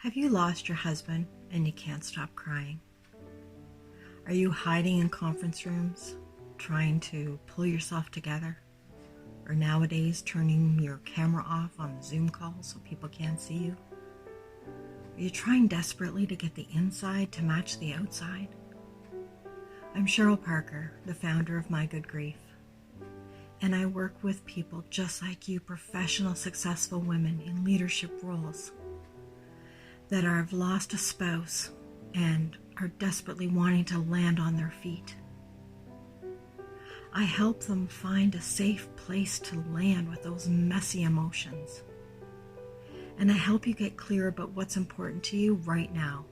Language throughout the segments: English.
Have you lost your husband and you can't stop crying? Are you hiding in conference rooms, trying to pull yourself together? Or nowadays turning your camera off on the Zoom call so people can't see you? Are you trying desperately to get the inside to match the outside? I'm Cheryl Parker, the founder of MyGoodGrief, and I work with people just like you, professional, successful women in leadership roles that have lost a spouse and are desperately wanting to land on their feet. I help them find a safe place to land with those messy emotions. And I help you get clear about what's important to you right now.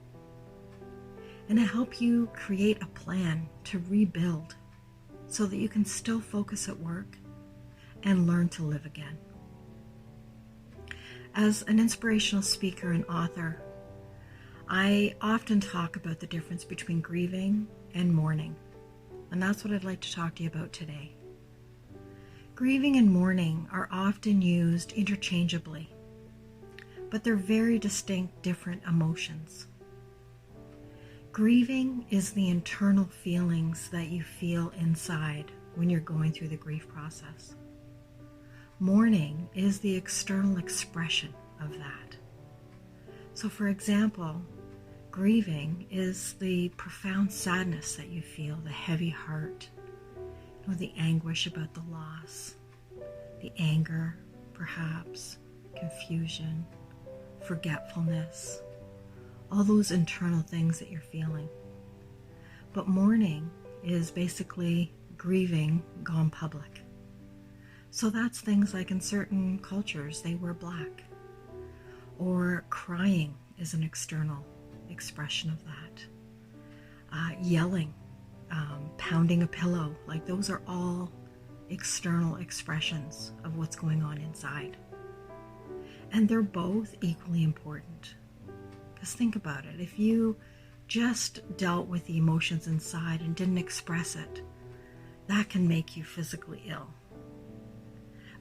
And I help you create a plan to rebuild so that you can still focus at work and learn to live again. As an inspirational speaker and author, I often talk about the difference between grieving and mourning, and that's what I'd like to talk to you about today. Grieving and mourning are often used interchangeably, but they're very distinct, different emotions. Grieving is the internal feelings that you feel inside when you're going through the grief process. Mourning is the external expression of that. So for example, grieving is the profound sadness that you feel, the heavy heart, the anguish about the loss, the anger, perhaps, confusion, forgetfulness, all those internal things that you're feeling. But mourning is basically grieving gone public. So that's things like in certain cultures, they wear black. Or crying is an external expression of that. Yelling, pounding a pillow, like those are all external expressions of what's going on inside. And they're both equally important. Because think about it, if you just dealt with the emotions inside and didn't express it, that can make you physically ill.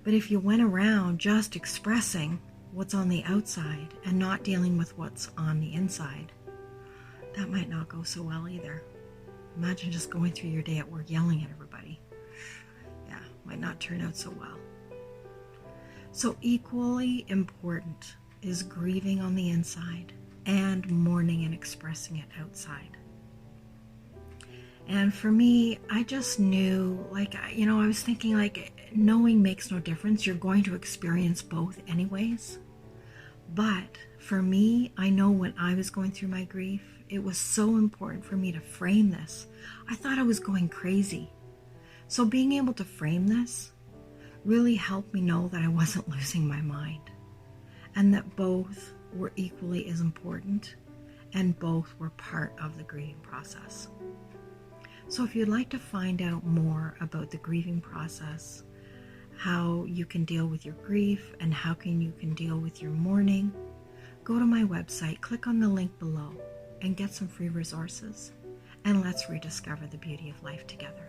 But if you went around just expressing what's on the outside and not dealing with what's on the inside, that might not go so well either. Imagine just going through your day at work yelling at everybody. Yeah, might not turn out so well. So equally important is grieving on the inside and mourning and expressing it outside. And for me, I just knew, I was thinking knowing makes no difference. You're going to experience both anyways. But for me, I know when I was going through my grief, it was so important for me to frame this. I thought I was going crazy. So being able to frame this really helped me know that I wasn't losing my mind and that both were equally as important and both were part of the grieving process. So if you'd like to find out more about the grieving process, how you can deal with your grief and how you can deal with your mourning, go to my website, click on the link below and get some free resources, and let's rediscover the beauty of life together.